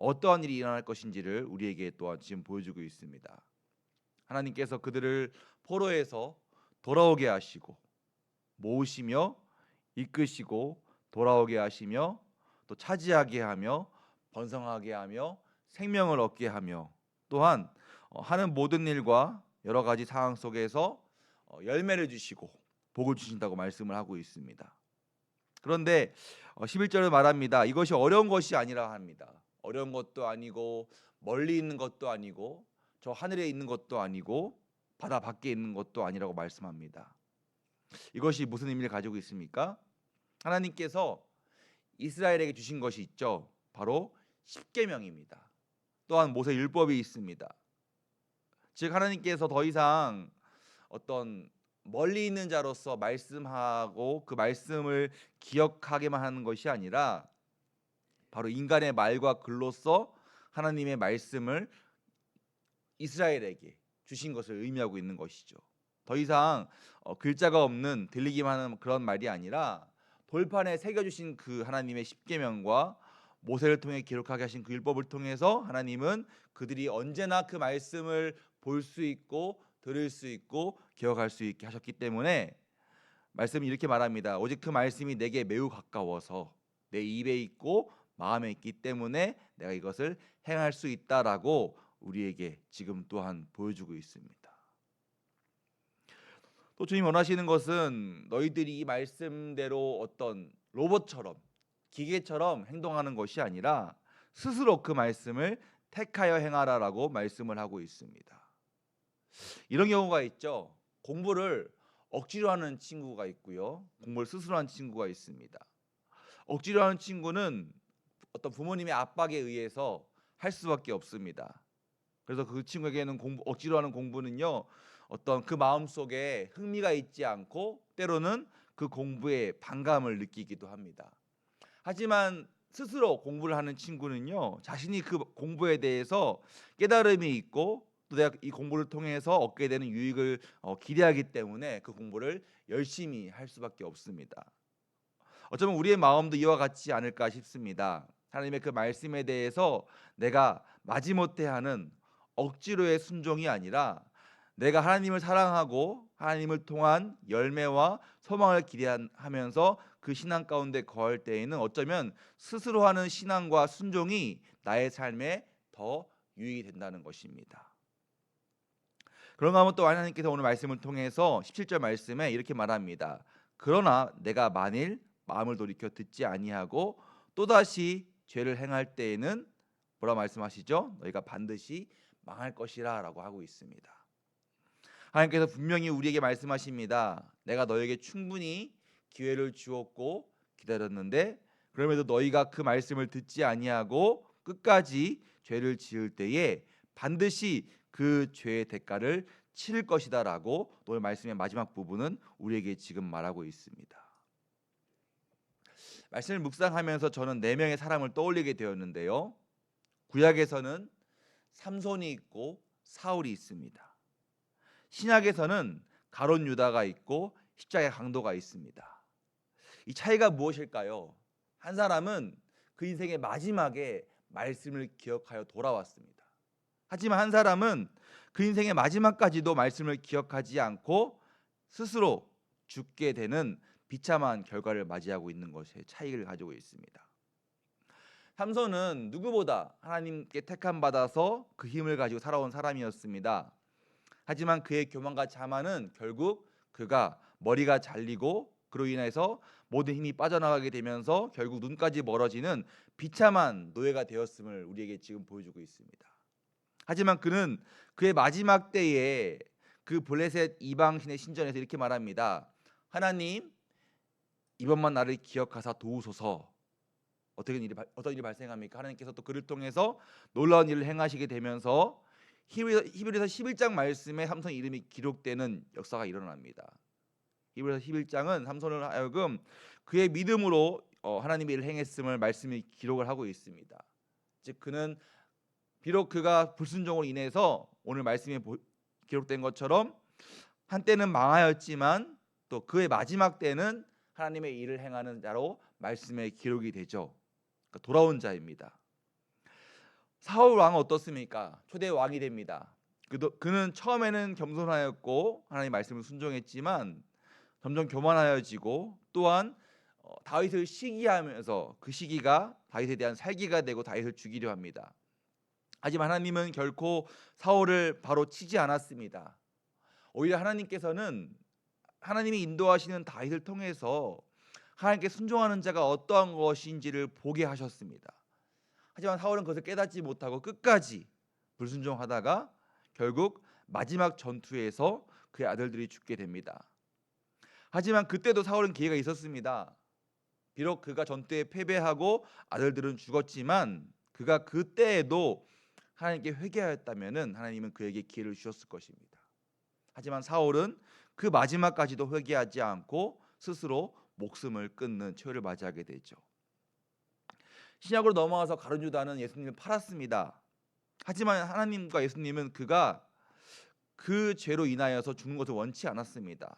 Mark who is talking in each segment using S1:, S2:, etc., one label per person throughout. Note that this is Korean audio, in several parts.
S1: 어떠한 일이 일어날 것인지를 우리에게 또한 지금 보여주고 있습니다. 하나님께서 그들을 포로에서 돌아오게 하시고 모으시며 이끄시고 돌아오게 하시며 또 차지하게 하며 번성하게 하며 생명을 얻게 하며 또한 하는 모든 일과 여러 가지 상황 속에서 열매를 주시고 복을 주신다고 말씀을 하고 있습니다. 그런데 11절에 말합니다. 이것이 어려운 것이 아니라 합니다. 어려운 것도 아니고 멀리 있는 것도 아니고 저 하늘에 있는 것도 아니고 바다 밖에 있는 것도 아니라고 말씀합니다. 이것이 무슨 의미를 가지고 있습니까? 하나님께서 이스라엘에게 주신 것이 있죠. 바로 십계명입니다. 또한 모세 율법이 있습니다. 즉 하나님께서 더 이상 어떤 멀리 있는 자로서 말씀하고 그 말씀을 기억하게만 하는 것이 아니라 바로 인간의 말과 글로써 하나님의 말씀을 이스라엘에게 주신 것을 의미하고 있는 것이죠. 더 이상 글자가 없는 들리기만 하는 그런 말이 아니라 돌판에 새겨주신 그 하나님의 십계명과 모세를 통해 기록하게 하신 그 율법을 통해서 하나님은 그들이 언제나 그 말씀을 볼 수 있고 들을 수 있고 기억할 수 있게 하셨기 때문에 말씀이 이렇게 말합니다. 오직 그 말씀이 내게 매우 가까워서 내 입에 있고 마음에 있기 때문에 내가 이것을 행할 수 있다라고 우리에게 지금 또한 보여주고 있습니다. 또 주님 원하시는 것은 너희들이 이 말씀대로 어떤 로봇처럼 기계처럼 행동하는 것이 아니라 스스로 그 말씀을 택하여 행하라라고 말씀을 하고 있습니다. 이런 경우가 있죠. 공부를 억지로 하는 친구가 있고요. 공부를 스스로 하는 친구가 있습니다. 억지로 하는 친구는 어떤 부모님의 압박에 의해서 할 수밖에 없습니다. 그래서 그 친구에게는 억지로 하는 공부는요, 어떤 그 마음 속에 흥미가 있지 않고 때로는 그 공부에 반감을 느끼기도 합니다. 하지만 스스로 공부를 하는 친구는요, 자신이 그 공부에 대해서 깨달음이 있고 또 내가 이 공부를 통해서 얻게 되는 유익을 기대하기 때문에 그 공부를 열심히 할 수밖에 없습니다. 어쩌면 우리의 마음도 이와 같지 않을까 싶습니다. 하나님의 그 말씀에 대해서 내가 마지못해 하는 억지로의 순종이 아니라 내가 하나님을 사랑하고 하나님을 통한 열매와 소망을 기대하면서 그 신앙 가운데 거할 때에는 어쩌면 스스로 하는 신앙과 순종이 나의 삶에 더 유익이 된다는 것입니다. 그런가 하면 또 하나님께서 오늘 말씀을 통해서 17절 말씀에 이렇게 말합니다. 그러나 내가 만일 마음을 돌이켜 듣지 아니하고 또다시 죄를 행할 때에는 뭐라 말씀하시죠? 너희가 반드시 망할 것이라 라고 하고 있습니다. 하나님께서 분명히 우리에게 말씀하십니다. 내가 너에게 충분히 기회를 주었고 기다렸는데 그럼에도 너희가 그 말씀을 듣지 아니하고 끝까지 죄를 지을 때에 반드시 그 죄의 대가를 치를 것이다 라고 오늘 말씀의 마지막 부분은 우리에게 지금 말하고 있습니다. 말씀을 묵상하면서 저는 4명의 사람을 떠올리게 되었는데요. 구약에서는 삼손이 있고 사울이 있습니다. 신약에서는 가룟 유다가 있고 십자가의 강도가 있습니다. 이 차이가 무엇일까요? 한 사람은 그 인생의 마지막에 말씀을 기억하여 돌아왔습니다. 하지만 한 사람은 그 인생의 마지막까지도 말씀을 기억하지 않고 스스로 죽게 되는 비참한 결과를 맞이하고 있는 것에 차이를 가지고 있습니다. 삼손은 누구보다 하나님께 택함 받아서 그 힘을 가지고 살아온 사람이었습니다. 하지만 그의 교만과 자만은 결국 그가 머리가 잘리고 그로 인해서 모든 힘이 빠져나가게 되면서 결국 눈까지 멀어지는 비참한 노예가 되었음을 우리에게 지금 보여주고 있습니다. 하지만 그는 그의 마지막 때에 그 블레셋 이방신의 신전에서 이렇게 말합니다. 하나님, 이번만 나를 기억하사 도우소서. 어떤 일이 발생합니까? 하나님께서 또 그를 통해서 놀라운 일을 행하시게 되면서 히브리서 11장 말씀에 삼손 이름이 기록되는 역사가 일어납니다. 히브리서 11장은 삼손을 하여금 그의 믿음으로 하나님의 일을 행했음을 말씀이 기록을 하고 있습니다. 즉 그는 비록 그가 불순종으로 인해서 오늘 말씀에 기록된 것처럼 한때는 망하였지만 또 그의 마지막 때는 하나님의 일을 행하는 자로 말씀에 기록이 되죠. 그러니까 돌아온 자입니다. 사울 왕은 어떻습니까? 초대 왕이 됩니다. 그는 처음에는 겸손하였고 하나님의 말씀을 순종했지만 점점 교만하여지고 또한 다윗을 시기하면서 그 시기가 다윗에 대한 살기가 되고 다윗을 죽이려 합니다. 하지만 하나님은 결코 사울을 바로 치지 않았습니다. 오히려 하나님께서는 하나님이 인도하시는 다윗을 통해서 하나님께 순종하는 자가 어떠한 것인지를 보게 하셨습니다. 하지만 사울은 그것을 깨닫지 못하고 끝까지 불순종하다가 결국 마지막 전투에서 그의 아들들이 죽게 됩니다. 하지만 그때도 사울은 기회가 있었습니다. 비록 그가 전투에 패배하고 아들들은 죽었지만 그가 그때에도 하나님께 회개하였다면은 하나님은 그에게 기회를 주셨을 것입니다. 하지만 사울은 그 마지막까지도 회개하지 않고 스스로 목숨을 끊는 최후를 맞이하게 되죠. 신약으로 넘어와서 가룟 유다는 예수님을 팔았습니다. 하지만 하나님과 예수님은 그가 그 죄로 인하여서 죽는 것을 원치 않았습니다.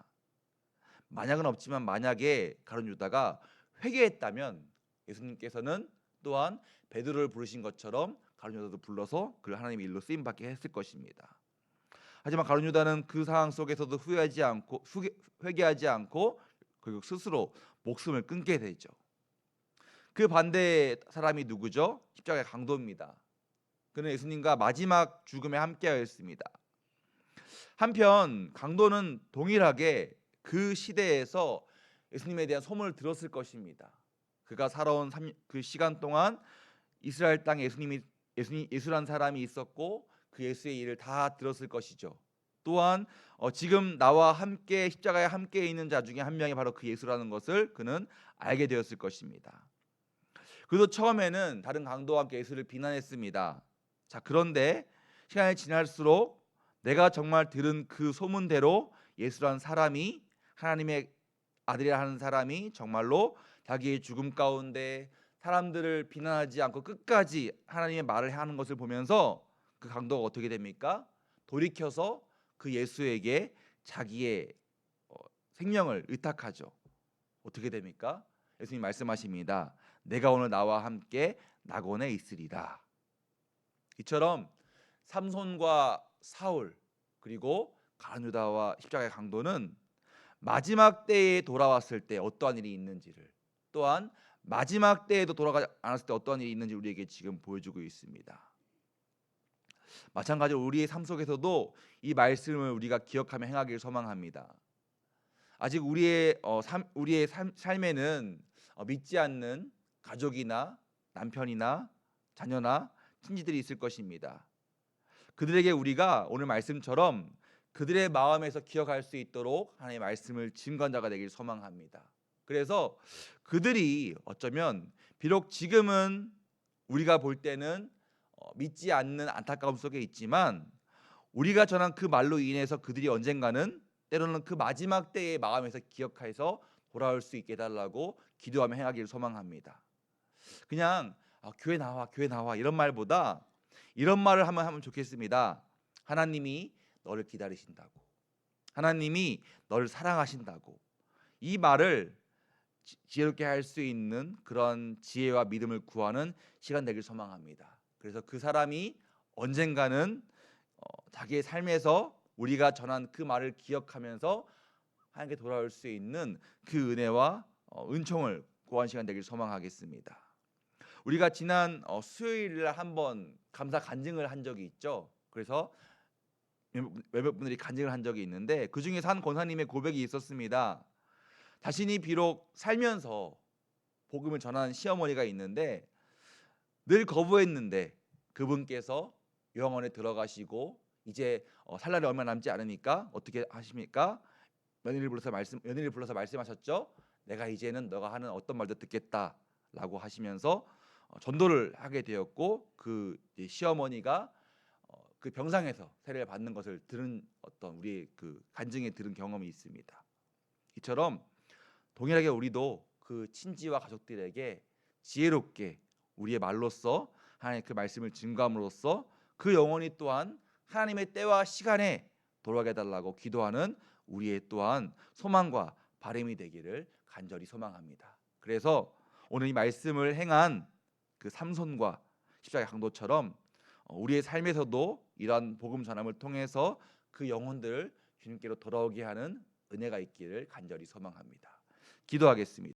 S1: 만약은 없지만 만약에 가룟 유다가 회개했다면 예수님께서는 또한 베드로를 부르신 것처럼 가룟 유다도 불러서 그를 하나님의 일로 쓰임 받게 했을 것입니다. 하지만 가룟 유다는 그 상황 속에서도 회개하지 않고 결국 스스로 목숨을 끊게 되죠. 그 반대 사람이 누구죠? 십자가의 강도입니다. 그는 예수님과 마지막 죽음에 함께하였습니다. 한편 강도는 동일하게 그 시대에서 예수님에 대한 소문을 들었을 것입니다. 그가 살아온 그 시간 동안 이스라엘 땅에 예수란 사람이 있었고 그 예수의 일을 다 들었을 것이죠. 또한 지금 나와 함께 십자가에 함께 있는 자 중에 한 명이 바로 그 예수라는 것을 그는 알게 되었을 것입니다. 그도 처음에는 다른 강도와 함께 예수를 비난했습니다. 자, 그런데 시간이 지날수록 내가 정말 들은 그 소문대로 예수라는 사람이 하나님의 아들이라 하는 사람이 정말로 자기의 죽음 가운데 사람들을 비난하지 않고 끝까지 하나님의 말을 하는 것을 보면서 그 강도가 어떻게 됩니까? 돌이켜서 그 예수에게 자기의 생명을 의탁하죠. 어떻게 됩니까? 예수님 말씀하십니다. 내가 오늘 나와 함께 낙원에 있으리라. 이처럼 삼손과 사울 그리고 가룟 유다와 십자가의 강도는 마지막 때에 돌아왔을 때 어떠한 일이 있는지를 또한 마지막 때에도 돌아가지 않았을 때 어떠한 일이 있는지 우리에게 지금 보여주고 있습니다. 마찬가지로 우리의 삶 속에서도 이 말씀을 우리가 기억하며 행하기를 소망합니다. 아직 우리의 삶에는 믿지 않는 가족이나 남편이나 자녀나 친지들이 있을 것입니다. 그들에게 우리가 오늘 말씀처럼 그들의 마음에서 기억할 수 있도록 하나님의 말씀을 증거자가 되길 소망합니다. 그래서 그들이 어쩌면 비록 지금은 우리가 볼 때는 믿지 않는 안타까움 속에 있지만 우리가 전한 그 말로 인해서 그들이 언젠가는 때로는 그 마지막 때의 마음에서 기억해서 돌아올 수 있게 해달라고 기도하며 행하기를 소망합니다. 그냥 교회 나와 이런 말보다 이런 말을 하면 좋겠습니다. 하나님이 너를 기다리신다고, 하나님이 너를 사랑하신다고, 이 말을 지혜롭게 할 수 있는 그런 지혜와 믿음을 구하는 시간 되길 소망합니다. 그래서 그 사람이 언젠가는 자기의 삶에서 우리가 전한 그 말을 기억하면서 하나님께 돌아올 수 있는 그 은혜와 은총을 구하는 시간 되길 소망하겠습니다. 우리가 지난 수요일에 한번 감사 간증을 한 적이 있죠. 그래서 몇몇 분들이 간증을 한 적이 있는데 그 중에 한 권사님의 고백이 있었습니다. 자신이 비록 살면서 복음을 전하는 시어머니가 있는데 늘 거부했는데 그분께서 요양원에 들어가시고 이제 살 날이 얼마 남지 않으니까 어떻게 하십니까? 며느리를 불러서 말씀하셨죠. 내가 이제는 너가 하는 어떤 말도 듣겠다라고 하시면서 전도를 하게 되었고 그 시어머니가 그 병상에서 세례를 받는 것을 들은 어떤 우리의 그 간증에 들은 경험이 있습니다. 이처럼 동일하게 우리도 그 친지와 가족들에게 지혜롭게 우리의 말로써 하나님의 그 말씀을 증거함으로써 그 영혼이 또한 하나님의 때와 시간에 돌아가게 해달라고 기도하는 우리의 또한 소망과 바람이 되기를 간절히 소망합니다. 그래서 오늘 이 말씀을 행한 그 삼손과 십자가의 강도처럼 우리의 삶에서도 이러한 복음 전함을 통해서 그 영혼들 주님께로 돌아오게 하는 은혜가 있기를 간절히 소망합니다. 기도하겠습니다.